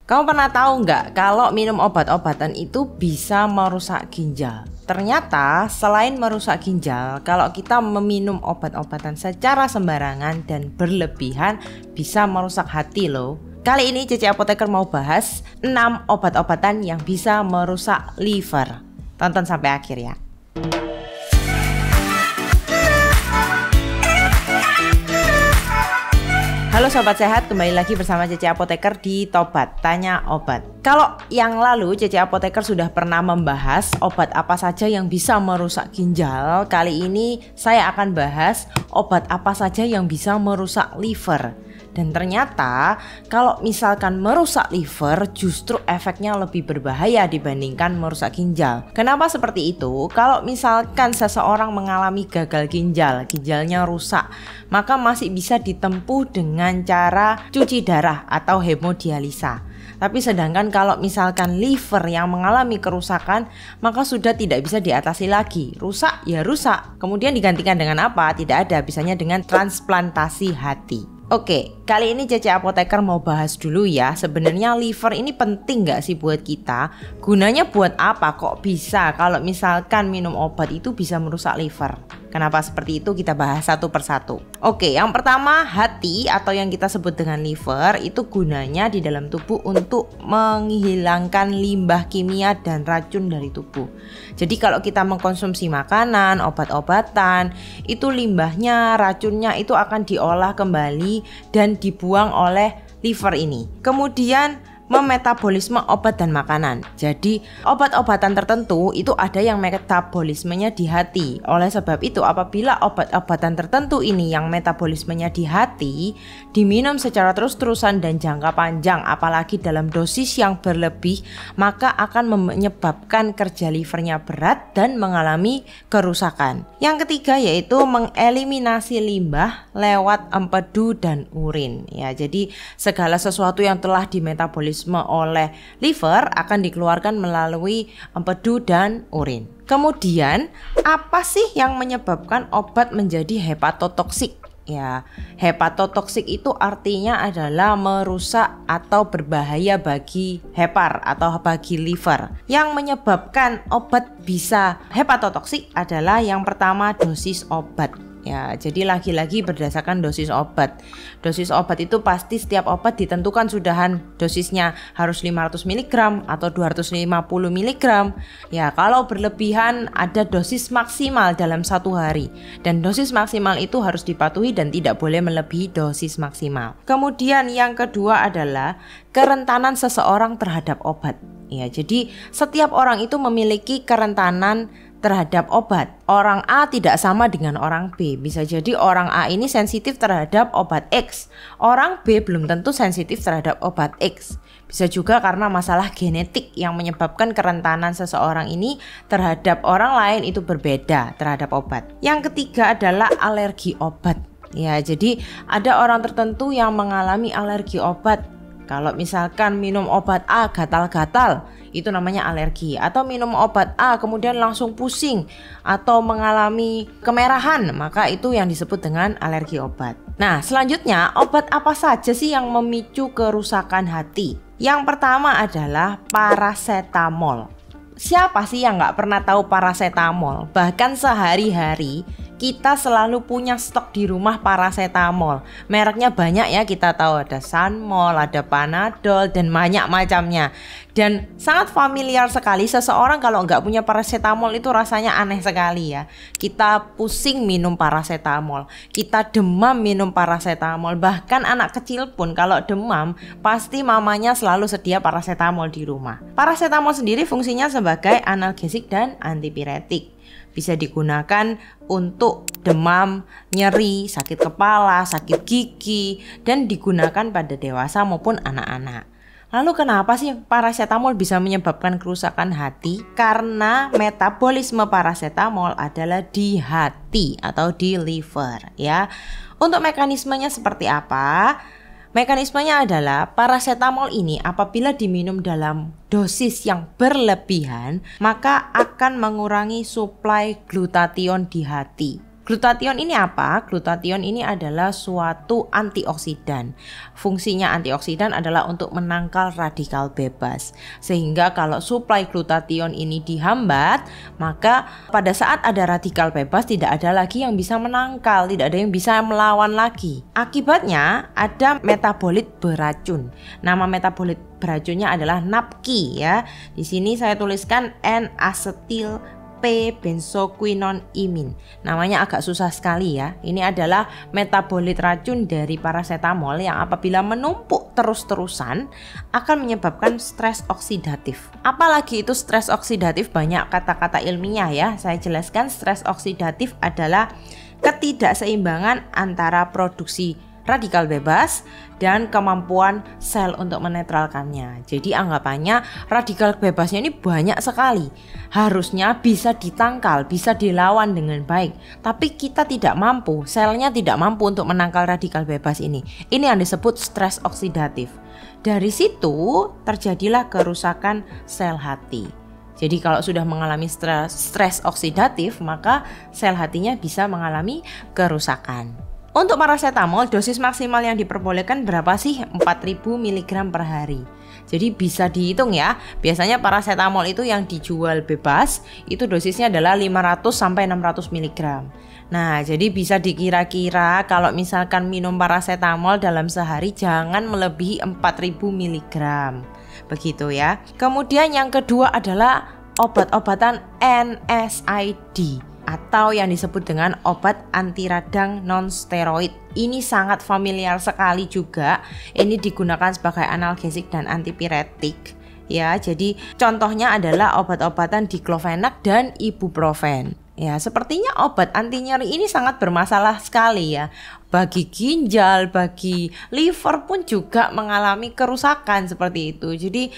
Kamu pernah tahu nggak kalau minum obat-obatan itu bisa merusak ginjal? Ternyata selain merusak ginjal, kalau kita meminum obat-obatan secara sembarangan dan berlebihan bisa merusak hati loh. Kali ini Cece Apoteker mau bahas 6 obat-obatan yang bisa merusak liver. Tonton sampai akhir ya. Halo Sobat Sehat, kembali lagi bersama Cece Apoteker di Tobat Tanya Obat. Kalau yang lalu Cece Apoteker sudah pernah membahas obat apa saja yang bisa merusak ginjal. Kali ini saya akan bahas obat apa saja yang bisa merusak liver. Dan ternyata kalau misalkan merusak liver justru efeknya lebih berbahaya dibandingkan merusak ginjal. Kenapa seperti itu? Kalau misalkan seseorang mengalami gagal ginjal, ginjalnya rusak, maka masih bisa ditempuh dengan cara cuci darah atau hemodialisa. Tapi sedangkan kalau misalkan liver yang mengalami kerusakan, maka sudah tidak bisa diatasi lagi. Rusak ya rusak. Kemudian digantikan dengan apa? Tidak ada, bisanya dengan transplantasi hati. Oke, kali ini Cece Apoteker mau bahas dulu ya. Sebenarnya liver ini penting gak sih buat kita? Gunanya buat apa? Kok bisa kalau misalkan minum obat itu bisa merusak liver? Kenapa seperti itu? Kita bahas satu persatu. Oke, yang pertama hati atau yang kita sebut dengan liver itu gunanya di dalam tubuh untuk menghilangkan limbah kimia dan racun dari tubuh. Jadi kalau kita mengkonsumsi makanan, obat-obatan, itu limbahnya, racunnya itu akan diolah kembali dan dibuang oleh liver ini. Kemudian memetabolisme obat dan makanan. Jadi obat-obatan tertentu itu ada yang metabolismenya di hati. Oleh sebab itu apabila obat-obatan tertentu ini yang metabolismenya di hati diminum secara terus-terusan dan jangka panjang, apalagi dalam dosis yang berlebih, maka akan menyebabkan kerja livernya berat dan mengalami kerusakan. Yang ketiga yaitu mengeliminasi limbah lewat empedu dan urin. Ya, jadi segala sesuatu yang telah dimetabolisme oleh liver akan dikeluarkan melalui empedu dan urin. Kemudian, apa sih yang menyebabkan obat menjadi hepatotoksik? Ya, hepatotoksik itu artinya adalah merusak atau berbahaya bagi hepar atau bagi liver. Yang menyebabkan obat bisa hepatotoksik adalah yang pertama dosis obat. Ya, jadi lagi-lagi berdasarkan dosis obat. Dosis obat itu pasti setiap obat ditentukan sudahan dosisnya harus 500 mg atau 250 mg. Ya, kalau berlebihan ada dosis maksimal dalam satu hari. Dan dosis maksimal itu harus dipatuhi dan tidak boleh melebihi dosis maksimal. Kemudian yang kedua adalah kerentanan seseorang terhadap obat. Ya, jadi setiap orang itu memiliki kerentanan terhadap obat. Orang A tidak sama dengan orang B. Bisa jadi orang A ini sensitif terhadap obat X. Orang B belum tentu sensitif terhadap obat X. Bisa juga karena masalah genetik yang menyebabkan kerentanan seseorang ini terhadap orang lain itu berbeda terhadap obat. Yang ketiga adalah alergi obat. Ya, jadi ada orang tertentu yang mengalami alergi obat. Kalau misalkan minum obat A gatal-gatal, itu namanya alergi. Atau minum obat A kemudian langsung pusing atau mengalami kemerahan, maka itu yang disebut dengan alergi obat. Nah, selanjutnya obat apa saja sih yang memicu kerusakan hati? Yang pertama adalah parasetamol. Siapa sih yang gak pernah tahu parasetamol? Bahkan sehari-hari kita selalu punya stok di rumah parasetamol. Mereknya banyak ya, kita tahu ada Sanmol, ada Panadol, dan banyak macamnya. Dan sangat familiar sekali, seseorang kalau nggak punya parasetamol itu rasanya aneh sekali ya. Kita pusing minum parasetamol, kita demam minum parasetamol. Bahkan anak kecil pun kalau demam pasti mamanya selalu sedia parasetamol di rumah. Parasetamol sendiri fungsinya sebagai analgesik dan antipiretik. Bisa digunakan untuk demam, nyeri, sakit kepala, sakit gigi, dan digunakan pada dewasa maupun anak-anak. Lalu kenapa sih parasetamol bisa menyebabkan kerusakan hati? Karena metabolisme parasetamol adalah di hati atau di liver ya. Untuk mekanismenya seperti apa? Mekanismenya adalah parasetamol ini apabila diminum dalam dosis yang berlebihan, maka akan mengurangi suplai glutathione di hati. Glutathione ini apa? Glutathione ini adalah suatu antioksidan. Fungsinya antioksidan adalah untuk menangkal radikal bebas. Sehingga kalau suplai glutathione ini dihambat, maka pada saat ada radikal bebas tidak ada lagi yang bisa menangkal, tidak ada yang bisa melawan lagi. Akibatnya ada metabolit beracun. Nama metabolit beracunnya adalah NAPQI ya. Di sini saya tuliskan N-asetil P-benzoquinone-imin. Namanya agak susah sekali ya. Ini adalah metabolit racun dari paracetamol yang apabila menumpuk terus-terusan akan menyebabkan stres oksidatif. Apalagi itu stres oksidatif, banyak kata-kata ilmiah ya. Saya jelaskan, stres oksidatif adalah ketidakseimbangan antara produksi radikal bebas dan kemampuan sel untuk menetralkannya. Jadi anggapannya radikal bebasnya ini banyak sekali. Harusnya bisa ditangkal, bisa dilawan dengan baik. Tapi kita tidak mampu, selnya tidak mampu untuk menangkal radikal bebas ini. Ini yang disebut stres oksidatif. Dari situ terjadilah kerusakan sel hati. Jadi kalau sudah mengalami stres oksidatif, maka sel hatinya bisa mengalami kerusakan. Untuk paracetamol, dosis maksimal yang diperbolehkan berapa sih? 4000 mg per hari. Jadi bisa dihitung ya. Biasanya paracetamol itu yang dijual bebas, itu dosisnya adalah 500 sampai 600 mg. Nah, jadi bisa dikira-kira kalau misalkan minum paracetamol dalam sehari jangan melebihi 4000 mg. Begitu ya. Kemudian yang kedua adalah obat-obatan NSAID atau yang disebut dengan obat anti radang non-steroid. Ini sangat familiar sekali juga. Ini digunakan sebagai analgesik dan antipiretik. Ya, jadi contohnya adalah obat-obatan diclofenac dan ibuprofen. Ya, sepertinya obat anti nyeri ini sangat bermasalah sekali ya. Bagi ginjal, bagi liver pun juga mengalami kerusakan seperti itu. Jadi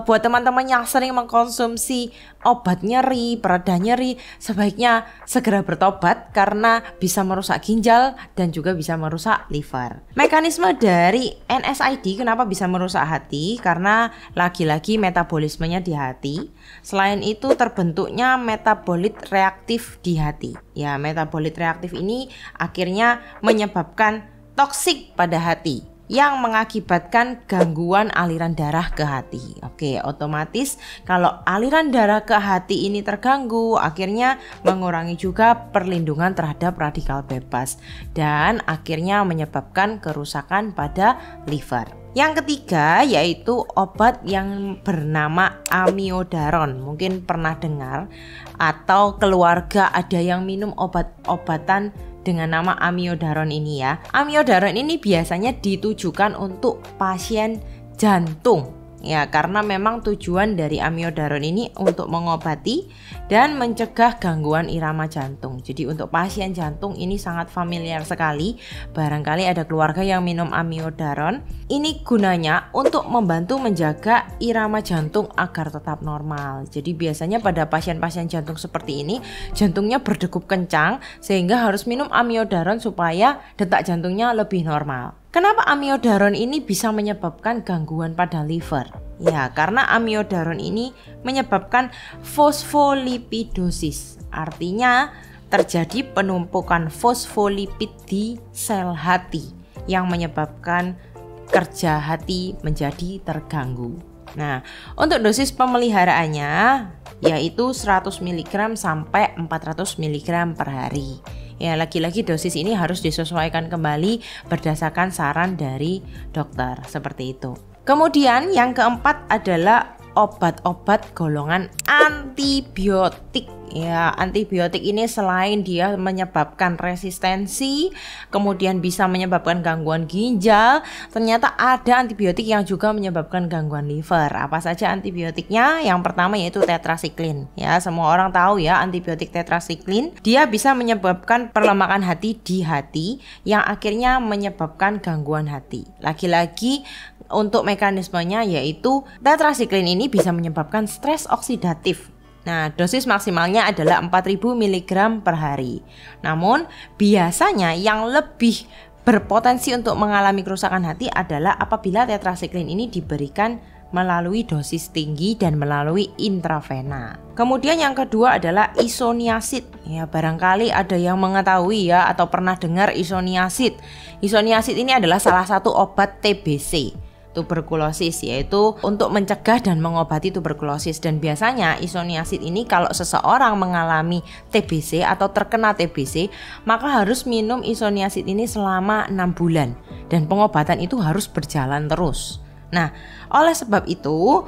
buat teman-teman yang sering mengkonsumsi obat nyeri, pereda nyeri, sebaiknya segera bertobat karena bisa merusak ginjal dan juga bisa merusak liver. Mekanisme dari NSAID kenapa bisa merusak hati? Karena lagi-lagi metabolismenya di hati. Selain itu terbentuknya metabolit reaktif di hati. Ya, metabolit reaktif ini akhirnya menyebabkan toksik pada hati yang mengakibatkan gangguan aliran darah ke hati. Oke, otomatis kalau aliran darah ke hati ini terganggu, akhirnya mengurangi juga perlindungan terhadap radikal bebas dan akhirnya menyebabkan kerusakan pada liver. Yang ketiga yaitu obat yang bernama amiodaron. Mungkin pernah dengar atau keluarga ada yang minum obat-obatan dengan nama amiodaron ini ya. Amiodaron ini biasanya ditujukan untuk pasien jantung. Ya, karena memang tujuan dari amiodaron ini untuk mengobati dan mencegah gangguan irama jantung. Jadi untuk pasien jantung ini sangat familiar sekali. Barangkali ada keluarga yang minum amiodaron. Ini gunanya untuk membantu menjaga irama jantung agar tetap normal. Jadi biasanya pada pasien-pasien jantung seperti ini, jantungnya berdegup kencang sehingga harus minum amiodaron supaya detak jantungnya lebih normal. Kenapa amiodaron ini bisa menyebabkan gangguan pada liver? Ya, karena amiodaron ini menyebabkan fosfolipidosis. Artinya terjadi penumpukan fosfolipid di sel hati yang menyebabkan kerja hati menjadi terganggu. Nah, untuk dosis pemeliharaannya yaitu 100 mg sampai 400 mg per hari. Ya, lagi-lagi dosis ini harus disesuaikan kembali berdasarkan saran dari dokter, seperti itu. Kemudian yang keempat adalah obat-obat golongan antibiotik. Ya, antibiotik ini selain dia menyebabkan resistensi, kemudian bisa menyebabkan gangguan ginjal, ternyata ada antibiotik yang juga menyebabkan gangguan liver. Apa saja antibiotiknya? Yang pertama yaitu tetrasiklin. Ya, semua orang tahu ya antibiotik tetrasiklin. Dia bisa menyebabkan perlemakan hati di hati yang akhirnya menyebabkan gangguan hati. Lagi-lagi untuk mekanismenya yaitu tetrasiklin ini bisa menyebabkan stres oksidatif. Nah, dosis maksimalnya adalah 4000 mg per hari. Namun, biasanya yang lebih berpotensi untuk mengalami kerusakan hati adalah apabila tetrasiklin ini diberikan melalui dosis tinggi dan melalui intravena. Kemudian yang kedua adalah isoniazid. Ya, barangkali ada yang mengetahui ya atau pernah dengar isoniazid. Isoniazid ini adalah salah satu obat TBC, tuberkulosis, yaitu untuk mencegah dan mengobati tuberkulosis. Dan biasanya isoniazid ini kalau seseorang mengalami TBC atau terkena TBC, maka harus minum isoniazid ini selama 6 bulan dan pengobatan itu harus berjalan terus. Nah, oleh sebab itu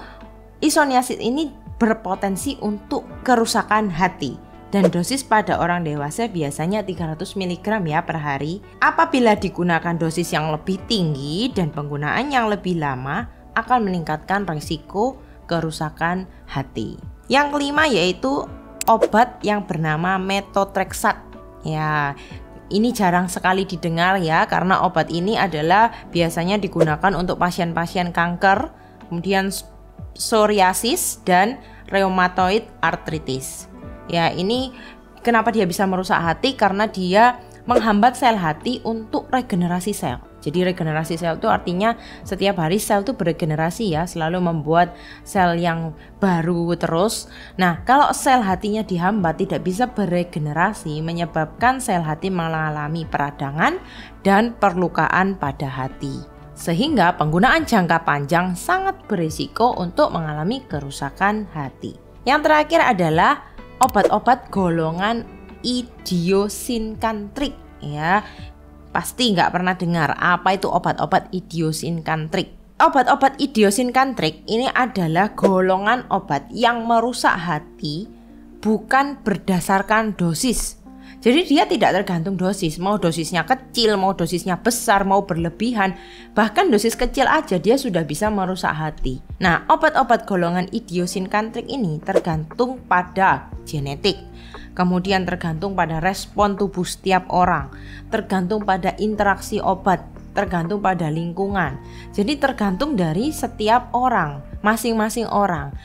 isoniazid ini berpotensi untuk kerusakan hati. Dan dosis pada orang dewasa biasanya 300 mg ya per hari. Apabila digunakan dosis yang lebih tinggi dan penggunaan yang lebih lama akan meningkatkan risiko kerusakan hati. Yang kelima yaitu obat yang bernama methotrexate. Ya, ini jarang sekali didengar ya karena obat ini adalah biasanya digunakan untuk pasien-pasien kanker, kemudian psoriasis dan rheumatoid arthritis. Ya, ini kenapa dia bisa merusak hati? Karena dia menghambat sel hati untuk regenerasi sel. Jadi regenerasi sel itu artinya setiap hari sel itu beregenerasi ya, selalu membuat sel yang baru terus. Nah, kalau sel hatinya dihambat tidak bisa beregenerasi, menyebabkan sel hati mengalami peradangan dan perlukaan pada hati. Sehingga penggunaan jangka panjang sangat berisiko untuk mengalami kerusakan hati. Yang terakhir adalah obat-obat golongan idiosinkantrik ya. Pasti nggak pernah dengar apa itu obat-obat idiosinkantrik. Obat-obat idiosinkantrik ini adalah golongan obat yang merusak hati bukan berdasarkan dosis. Jadi dia tidak tergantung dosis, mau dosisnya kecil, mau dosisnya besar, mau berlebihan. Bahkan dosis kecil aja dia sudah bisa merusak hati. Nah, obat-obat golongan idiosinkantrik ini tergantung pada genetik, kemudian tergantung pada respon tubuh setiap orang, tergantung pada interaksi obat, tergantung pada lingkungan. Jadi tergantung dari setiap orang, masing-masing orang.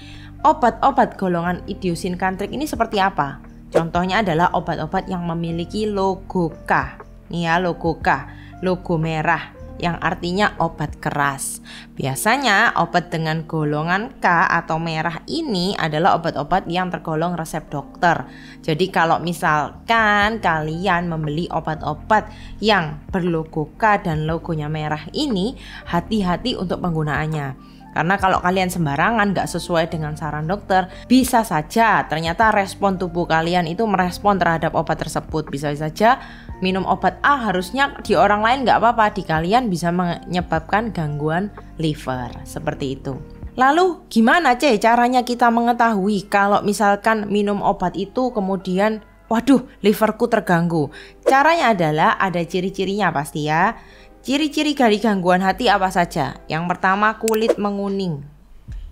Obat-obat golongan idiosinkantrik ini seperti apa? Contohnya adalah obat-obat yang memiliki logo K. Nih ya, logo K, logo merah yang artinya obat keras. Biasanya obat dengan golongan K atau merah ini adalah obat-obat yang tergolong resep dokter. Jadi kalau misalkan kalian membeli obat-obat yang berlogo K dan logonya merah ini, hati-hati untuk penggunaannya. Karena kalau kalian sembarangan gak sesuai dengan saran dokter, bisa saja ternyata respon tubuh kalian itu merespon terhadap obat tersebut. Bisa saja minum obat A harusnya di orang lain gak apa-apa, di kalian bisa menyebabkan gangguan liver. Seperti itu. Lalu gimana caranya kita mengetahui kalau misalkan minum obat itu kemudian waduh liverku terganggu? Caranya adalah ada ciri-cirinya pasti ya. Ciri-ciri dari gangguan hati apa saja? Yang pertama kulit menguning,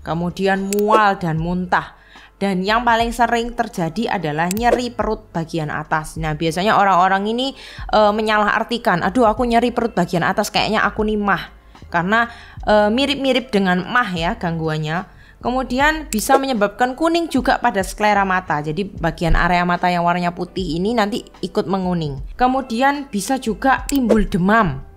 kemudian mual dan muntah. Dan yang paling sering terjadi adalah nyeri perut bagian atas. Nah biasanya orang-orang ini menyalahartikan, aduh aku nyeri perut bagian atas kayaknya aku nih mah. Karena mirip-mirip dengan mah ya gangguannya. Kemudian bisa menyebabkan kuning juga pada sklera mata. Jadi bagian area mata yang warnanya putih ini nanti ikut menguning. Kemudian bisa juga timbul demam.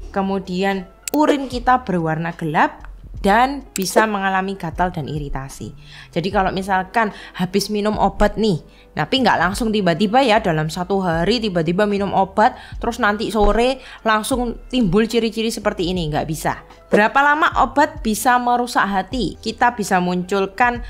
Kemudian urin kita berwarna gelap dan bisa mengalami gatal dan iritasi. Jadi kalau misalkan habis minum obat nih, tapi nggak langsung tiba-tiba ya dalam satu hari tiba-tiba minum obat terus nanti sore langsung timbul ciri-ciri seperti ini, nggak bisa. Berapa lama obat bisa merusak hati? Kita bisa munculkan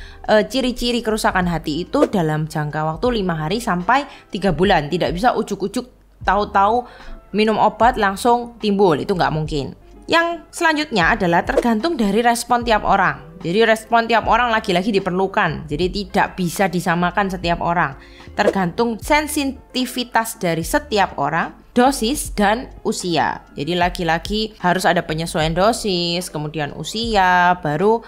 ciri-ciri kerusakan hati itu dalam jangka waktu 5 hari sampai 3 bulan. Tidak bisa ujuk-ujuk tahu-tahu minum obat langsung timbul, itu nggak mungkin. Yang selanjutnya adalah tergantung dari respon tiap orang. Jadi respon tiap orang lagi-lagi diperlukan. Jadi tidak bisa disamakan setiap orang. Tergantung sensitivitas dari setiap orang, dosis dan usia. Jadi lagi-lagi harus ada penyesuaian dosis, kemudian usia, baru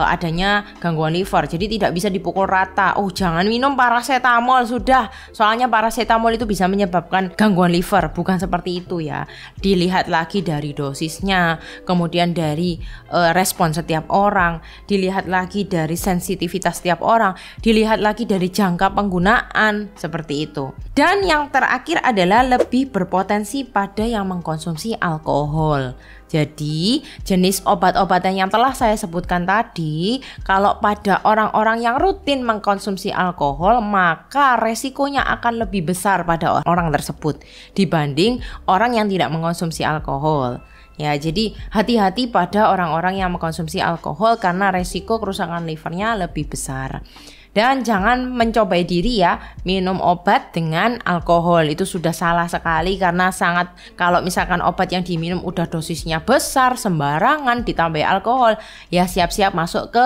adanya gangguan liver. Jadi tidak bisa dipukul rata. Oh jangan minum paracetamol sudah, soalnya paracetamol itu bisa menyebabkan gangguan liver. Bukan seperti itu ya. Dilihat lagi dari dosisnya, kemudian dari respon setiap orang. dilihat lagi dari sensitivitas setiap orang, dilihat lagi dari jangka penggunaan, seperti itu. Dan yang terakhir adalah lebih berpotensi pada yang mengkonsumsi alkohol. Jadi, jenis obat-obatan yang telah saya sebutkan tadi, kalau pada orang-orang yang rutin mengkonsumsi alkohol, maka resikonya akan lebih besar pada orang tersebut dibanding orang yang tidak mengkonsumsi alkohol. Ya, jadi hati-hati pada orang-orang yang mengkonsumsi alkohol karena resiko kerusakan livernya lebih besar. Dan jangan mencobai diri ya, minum obat dengan alkohol itu sudah salah sekali karena kalau misalkan obat yang diminum udah dosisnya besar, sembarangan ditambah alkohol, ya siap-siap masuk ke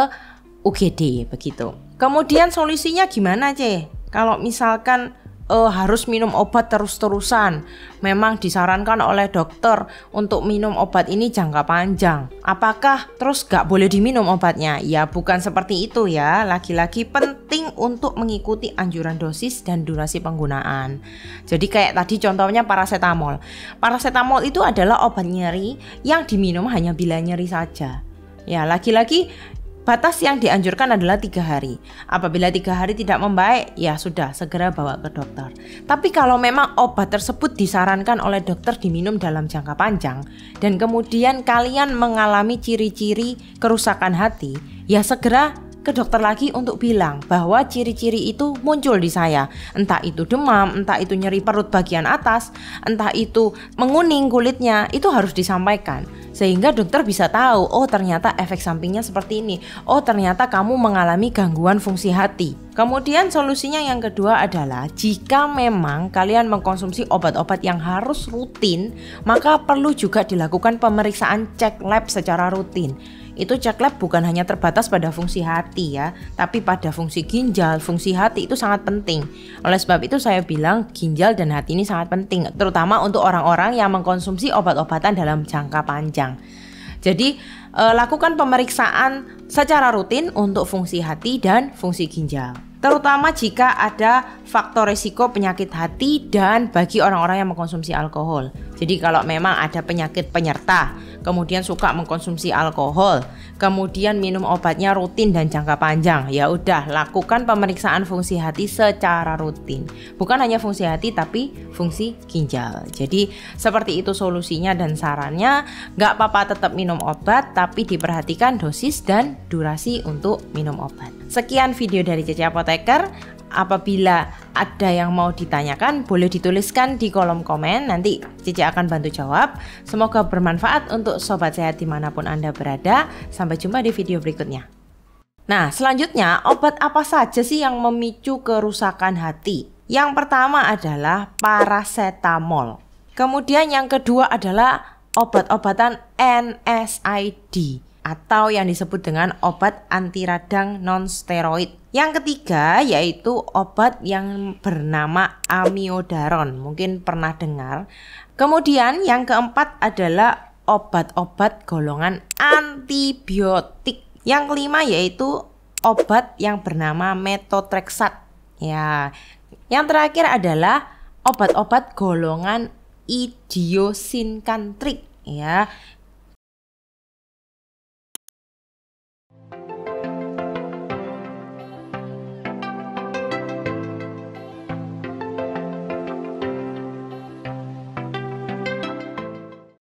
UGD begitu. Kemudian solusinya gimana, Ce? Kalau misalkan harus minum obat terus-terusan, memang disarankan oleh dokter untuk minum obat ini jangka panjang. Apakah terus gak boleh diminum obatnya? Ya bukan seperti itu ya. Lagi-lagi penting untuk mengikuti anjuran dosis dan durasi penggunaan. Jadi kayak tadi contohnya paracetamol. Paracetamol itu adalah obat nyeri yang diminum hanya bila nyeri saja. Ya lagi-lagi batas yang dianjurkan adalah 3 hari. Apabila 3 hari tidak membaik, ya sudah segera bawa ke dokter. Tapi kalau memang obat tersebut disarankan oleh dokter diminum dalam jangka panjang dan kemudian kalian mengalami ciri-ciri kerusakan hati, ya segera ke dokter lagi untuk bilang bahwa ciri-ciri itu muncul di saya. Entah itu demam, entah itu nyeri perut bagian atas, entah itu menguning kulitnya, itu harus disampaikan. Sehingga dokter bisa tahu, oh ternyata efek sampingnya seperti ini. Oh ternyata kamu mengalami gangguan fungsi hati. Kemudian solusinya yang kedua adalah jika memang kalian mengkonsumsi obat-obat yang harus rutin, maka perlu juga dilakukan pemeriksaan cek lab secara rutin. Itu cek lab bukan hanya terbatas pada fungsi hati ya, tapi pada fungsi ginjal, fungsi hati itu sangat penting. Oleh sebab itu saya bilang ginjal dan hati ini sangat penting, terutama untuk orang-orang yang mengkonsumsi obat-obatan dalam jangka panjang. Jadi lakukan pemeriksaan secara rutin untuk fungsi hati dan fungsi ginjal. Terutama jika ada faktor risiko penyakit hati dan bagi orang-orang yang mengkonsumsi alkohol. Jadi kalau memang ada penyakit penyerta, kemudian suka mengkonsumsi alkohol, kemudian minum obatnya rutin dan jangka panjang, ya udah lakukan pemeriksaan fungsi hati secara rutin. Bukan hanya fungsi hati tapi fungsi ginjal. Jadi seperti itu solusinya dan sarannya. Gak apa-apa tetap minum obat tapi diperhatikan dosis dan durasi untuk minum obat. Sekian video dari Cece Apoteker. Apabila ada yang mau ditanyakan boleh dituliskan di kolom komen, nanti Cece akan bantu jawab. Semoga bermanfaat untuk sobat sehat dimanapun Anda berada. Sampai jumpa di video berikutnya. Nah selanjutnya, obat apa saja sih yang memicu kerusakan hati? Yang pertama adalah paracetamol. Kemudian yang kedua adalah obat-obatan NSAID atau yang disebut dengan obat anti radang non-steroid. Yang ketiga yaitu obat yang bernama amiodaron, mungkin pernah dengar. Kemudian yang keempat adalah obat-obat golongan antibiotik. Yang kelima yaitu obat yang bernama methotrexate. Ya, yang terakhir adalah obat-obat golongan idiosinkantrik. Ya,